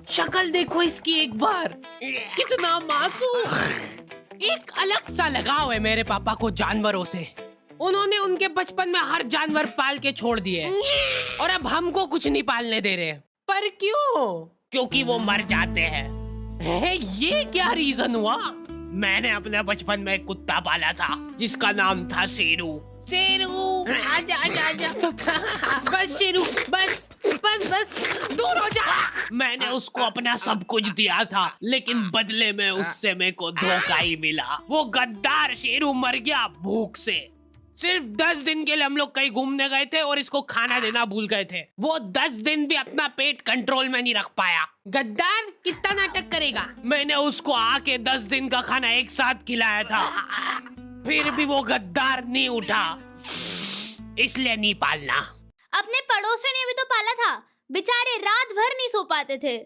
शक्ल देखो इसकी एक बार, कितना मासूम। एक अलग सा लगाव है मेरे पापा को जानवरों से। उन्होंने उनके बचपन में हर जानवर पाल के छोड़ दिए और अब हमको कुछ नहीं पालने दे रहे। पर क्यों? क्योंकि वो मर जाते हैं। ये क्या रीजन हुआ? मैंने अपने बचपन में एक कुत्ता पाला था जिसका नाम था शेरू। शेरू आजा आजा आजा। बस शेरू, बस बस बस, दूर हो जा। मैंने उसको अपना सब कुछ दिया था, लेकिन बदले में उससे मेरे को धोखा ही मिला। वो गद्दार शेरू मर गया भूख से। सिर्फ 10 दिन के लिए हम लोग कहीं घूमने गए थे और इसको खाना देना भूल गए थे। वो 10 दिन भी अपना पेट कंट्रोल में नहीं रख पाया। गद्दार कितना नाटक करेगा। मैंने उसको आके 10 दिन का खाना एक साथ खिलाया था, फिर भी वो गद्दार नहीं उठा। इसलिए नहीं पालना। अपने पड़ोसी ने भी तो पाला था, बेचारे रात भर नहीं सो पाते थे।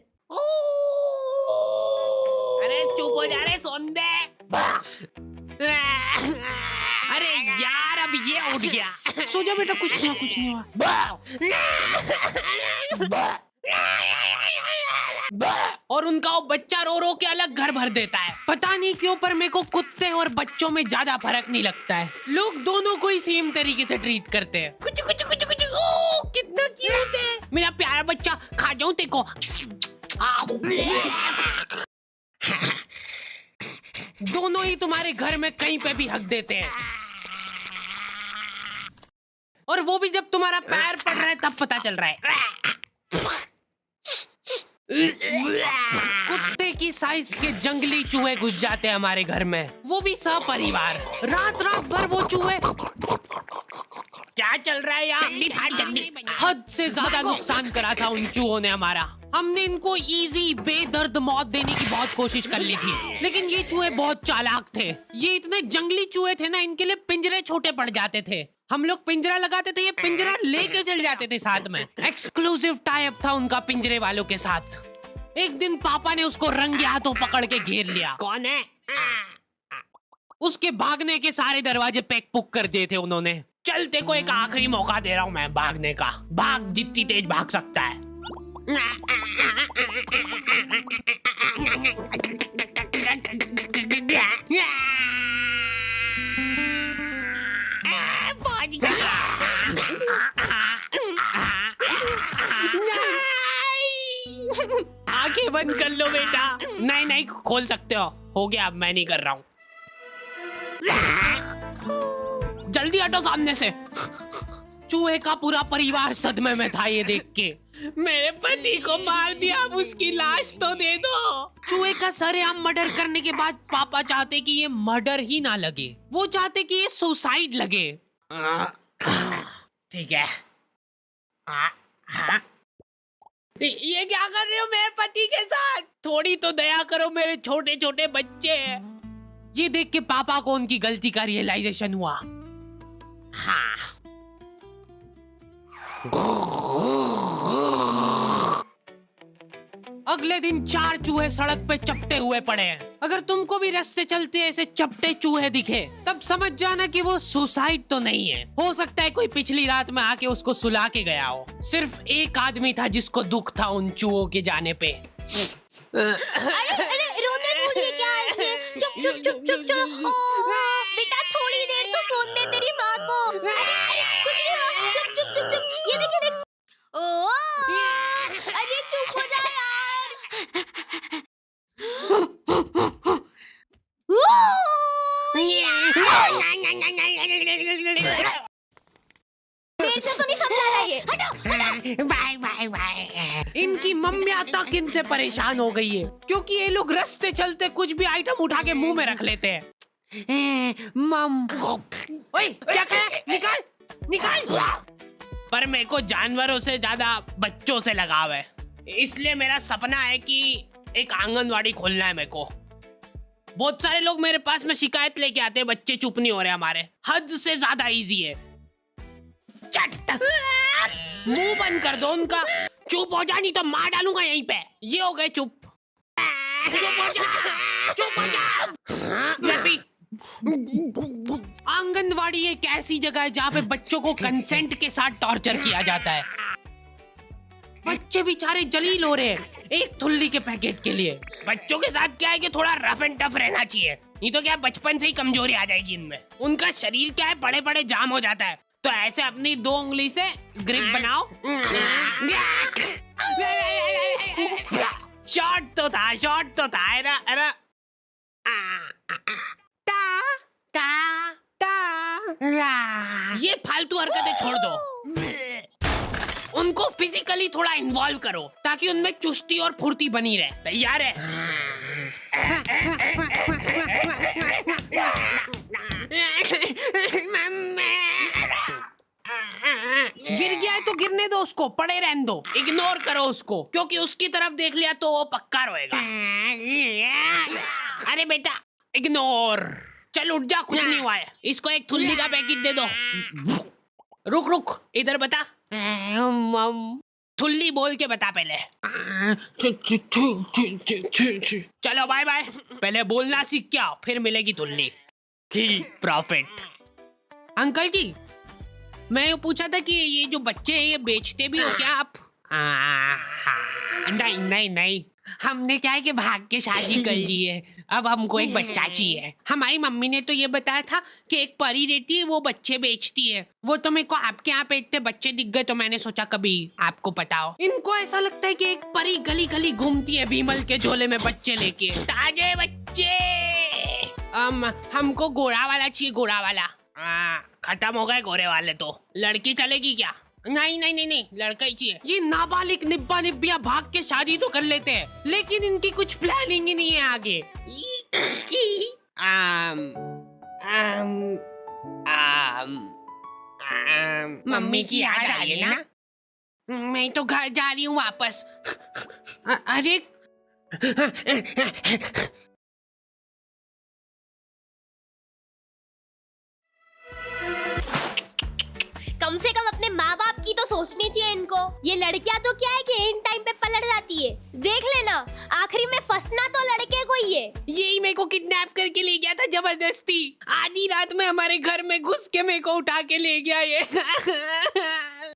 अरे चुप हो जा रे सोंदे। अरे यार अब ये उठ गया। सो जा बेटा, कुछ नहीं हुआ। और उनका वो बच्चा रो रो के अलग घर भर देता है। पता नहीं क्यों, पर मेरे को कुत्ते और बच्चों में ज्यादा फर्क नहीं लगता है। लोग दोनों को ही सेम तरीके से ट्रीट करते हैं। कुछ कुछ कुछ कुछ, ओ कितना क्यूट है मेरा प्यारा बच्चा। खा जाऊं तेको। दोनों ही तुम्हारे घर में कहीं पे भी हक देते हैं, और वो भी जब तुम्हारा पैर पड़ रहा है तब पता चल रहा है। कुत्ते की साइज के जंगली चूहे घुस जाते हैं हमारे घर में, वो भी सपरिवार। रात रात भर वो चूहे। क्या चल रहा है यार? हद से ज्यादा नुकसान करा था उन चूहों ने हमारा। हमने इनको इजी बेदर्द मौत देने की बहुत कोशिश कर ली थी, लेकिन ये चूहे बहुत चालाक थे। ये इतने जंगली चूहे थे ना, इनके लिए पिंजरे छोटे पड़ जाते थे। हम लोग पिंजरा लगाते थे, ये पिंजरा लेके चल जाते थे साथ में। एक्सक्लूसिव टाई अप था उनका पिंजरे वालों के साथ। एक दिन पापा ने उसको रंगे हाथों पकड़ के घेर लिया। कौन है? उसके भागने के सारे दरवाजे पैक पुक कर दिए थे उन्होंने। चलते को एक आखिरी मौका दे रहा हूँ मैं भागने का। भाग, जितनी तेज भाग सकता है। आंखें बंद कर लो बेटा। नहीं नहीं खोल सकते हो गया। अब मैं नहीं कर रहा हूँ। जल्दी हटो सामने से। चूहे का पूरा परिवार सदमे में था ये देख के। मेरे पति को मार दिया, अब उसकी लाश तो दे दो। चूहे का सरेआम मर्डर करने के बाद पापा चाहते कि ये मर्डर ही ना लगे, वो चाहते कि ये सुसाइड लगे। ठीक है। ये क्या कर रहे हो मेरे पति के साथ? थोड़ी तो दया करो, मेरे छोटे छोटे बच्चे हैं। ये देख के पापा को उनकी गलती का रियलाइजेशन हुआ। हाँ। अगले दिन 4 चूहे सड़क पे चपटे हुए पड़े हैं। अगर तुमको भी रास्ते चलते ऐसे चपटे चूहे दिखे, तब समझ जाना कि वो सुसाइड तो नहीं है। हो सकता है कोई पिछली रात में आके उसको सुला के गया हो। सिर्फ एक आदमी था जिसको दुख था उन चूहों के जाने पे। अरे रोते थोड़ी क्या है? चुप चुप चुप चुप चुप। बेटा थोड़ी देर तो सोने दे तेरी माँ को। अरे कुछ नहीं हुआ। चुप चुप चुप चुप। ये देखिए देख। अरे चुप हो जा यार। मेरे से तो नहीं समझा रहा ये। हटो। Bye bye bye. इनकी मम्मियाँ तक इनसे परेशान हो गई है, क्योंकि ये लोग रास्ते चलते कुछ भी आइटम उठा के मुंह में रख लेते हैं। मम, ओए क्या कहा? निकाल निकाल। पर मेरे को जानवरों से ज्यादा बच्चों से लगाव है, इसलिए मेरा सपना है कि एक आंगनवाड़ी खोलना है मेरे को। बहुत सारे लोग मेरे पास में शिकायत लेके आते हैं, बच्चे चुप नहीं हो रहे हमारे। हद से ज्यादा इजी है। चट मुंह बंद कर दो उनका। चुप हो जा, नहीं तो मार डालूंगा यहीं पे। ये हो गए चुप। चुप हो जा, चुप हो जा। आंगनवाड़ी एक ऐसी जगह है जहाँ पे बच्चों को कंसेंट के साथ टॉर्चर किया जाता है। बच्चे बेचारे जलील हो रहे हैं एक थुल्ली के पैकेट के लिए। बच्चों के साथ क्या है कि थोड़ा रफ एंड टफ रहना चाहिए, नहीं तो क्या बचपन से ही कमजोरी आ जाएगी इनमें। उनका शरीर क्या है बड़े बड़े जाम हो जाता है, तो ऐसे अपनी 2 उंगली से ग्रिप बनाओ। शॉट तो था अरे ये फालतू हरकतें छोड़ दो, उनको फिजिकली थोड़ा इन्वॉल्व करो ताकि उनमें चुस्ती और फुर्ती बनी रहे। तैयार है? गिर गया है तो गिरने दो उसको, पड़े रहने दो, इग्नोर करो उसको, क्योंकि उसकी तरफ देख लिया तो वो पक्का रोएगा। अरे बेटा इग्नोर, चल उठ जा, कुछ नहीं हुआ है। इसको एक थुल्ली का पैकेट दे दो। रुक इधर बता, थुल्ली बोल के बता पहले। चलो बाय बाय, पहले बोलना सीख के आओ, फिर मिलेगी थुल्ली। ठीक प्रॉफिट। अंकल जी, मैं पूछा था कि ये जो बच्चे हैं ये बेचते भी हो क्या आप? नहीं, हमने क्या है कि भाग के शादी कर ली है, अब हमको एक बच्चा चाहिए। हमारी मम्मी ने तो ये बताया था कि एक परी रहती है वो बच्चे बेचती है। वो तो मेरे को आपके यहाँ पे इतने बच्चे दिख गए तो मैंने सोचा कभी आपको पता हो। इनको ऐसा लगता है कि एक परी गली गली घूमती है बीमल के झोले में बच्चे लेके, ताजे बच्चे। हमको गोरा वाला चाहिए, गोरा वाला। खत्म हो गए गोरे वाले तो। लड़की चलेगी क्या? नहीं, लड़का ही चाहिए। ये नाबालिग निब्बा निब्बिया भाग के शादी तो कर लेते हैं, लेकिन इनकी कुछ प्लानिंग ही नहीं है आगे। मम्मी की याद आ रही है ना? मैं तो घर जा रही हूँ वापस। अरे कम से कम अपने माँ बाप की तो सोचनी चाहिए इनको। ये लड़कियां तो क्या है कि इन टाइम पे पलट जाती है। देख लेना, आखिरी में फंसना तो लड़के को ही है। यही मेरे को किडनैप करके ले गया था जबरदस्ती। आधी रात में हमारे घर में घुस के मेरे को उठा के ले गया ये।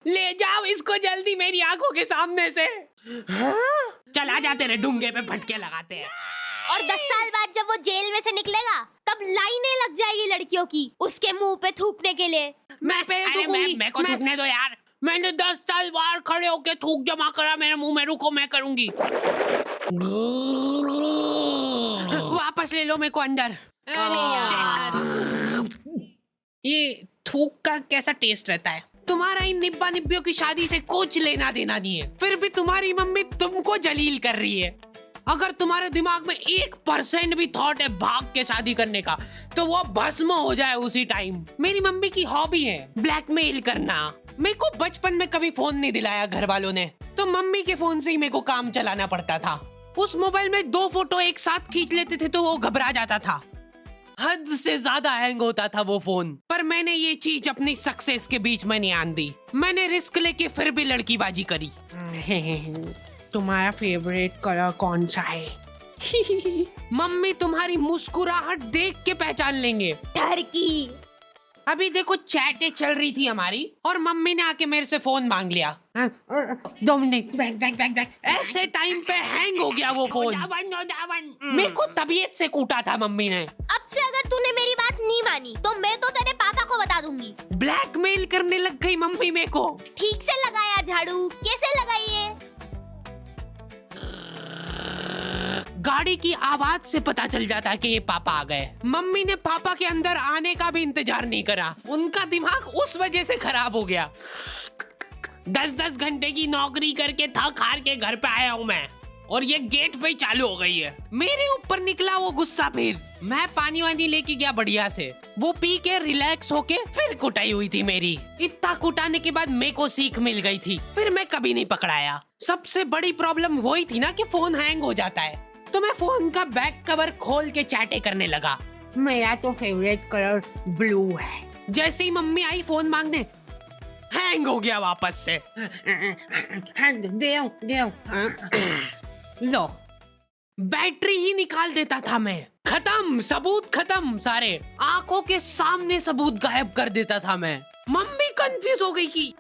ले जाओ इसको जल्दी मेरी आंखों के सामने से। चला जाते रहे, डूंगे पे फटके लगाते हैं। और 10 साल बाद जब वो जेल में से निकलेगा तब लाइनें लग जाएगी लड़कियों की उसके मुंह पे थूकने के लिए। मैं को थूकने दो यार, मैंने 10 साल बाहर खड़े होके थूक जमा करा मेरे मुंह में। रुको मैं करूंगी। वापस ले लो मेरे को अंदर। अरे यार, ये थूक का कैसा टेस्ट रहता है? तुम्हारा इन निब्बा निब्बियों की शादी से कुछ लेना देना नहीं है, फिर भी तुम्हारी मम्मी तुमको जलील कर रही है। अगर तुम्हारे दिमाग में 1% भी थॉट है भाग के शादी करने का, तो वो भस्म हो जाए उसी टाइम। मेरी मम्मी की हॉबी है ब्लैकमेल करना। मेरे को बचपन में कभी फोन नहीं दिलाया घर वालों ने, तो मम्मी के फोन से ही मेरे को काम चलाना पड़ता था। उस मोबाइल में 2 फोटो एक साथ खींच लेते थे तो वो घबरा जाता था। हद से ज्यादा हैंग होता था वो फोन। पर मैंने ये चीज अपनी सक्सेस के बीच में नहीं आन दी। मैंने रिस्क लेके फिर भी लड़कीबाजी करी। तुम्हारा फेवरेट कलर कौन सा है? मम्मी तुम्हारी मुस्कुराहट देख के पहचान लेंगे। टर्की। अभी देखो चैटें चल रही थी हमारी और मम्मी ने आके मेरे से फोन मांग लिया। 2 मिनट बैक। ऐसे टाइम पे हैंग हो गया वो फोन। मेरे को तबीयत से कूटा था मम्मी ने। अब से अगर तूने मेरी बात नहीं मानी तो मैं तो तेरे पापा को बता दूंगी। ब्लैकमेल करने लग गई मम्मी मेरे को। ठीक से लगाया झाड़ू? कैसे लगाई है? गाड़ी की आवाज से पता चल जाता है कि ये पापा आ गए। मम्मी ने पापा के अंदर आने का भी इंतजार नहीं करा। उनका दिमाग उस वजह से खराब हो गया। 10-10 घंटे की नौकरी करके थक हार के घर पे आया हूँ मैं, और ये गेट पे ही चालू हो गई है। मेरे ऊपर निकला वो गुस्सा। फिर मैं पानी वानी लेके गया बढ़िया से, वो पी के रिलैक्स होके फिर कुटाई हुई थी मेरी। इतना कुटाने के बाद मेरे को सीख मिल गई थी, फिर मैं कभी नहीं पकड़ाया। सबसे बड़ी प्रॉब्लम वही थी ना कि फोन हैंग हो जाता है, तो मैं फोन का बैक कवर खोल के चैटे करने लगा। मेरा तो फेवरेट कलर ब्लू है। जैसे ही मम्मी आई फोन मांगने, हैंग हो गया वापस से। लो, बैटरी ही निकाल देता था मैं। खत्म, सबूत खत्म सारे। आंखों के सामने सबूत गायब कर देता था मैं। मम्मी कंफ्यूज हो गई कि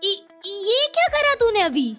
ये क्या करा तूने अभी?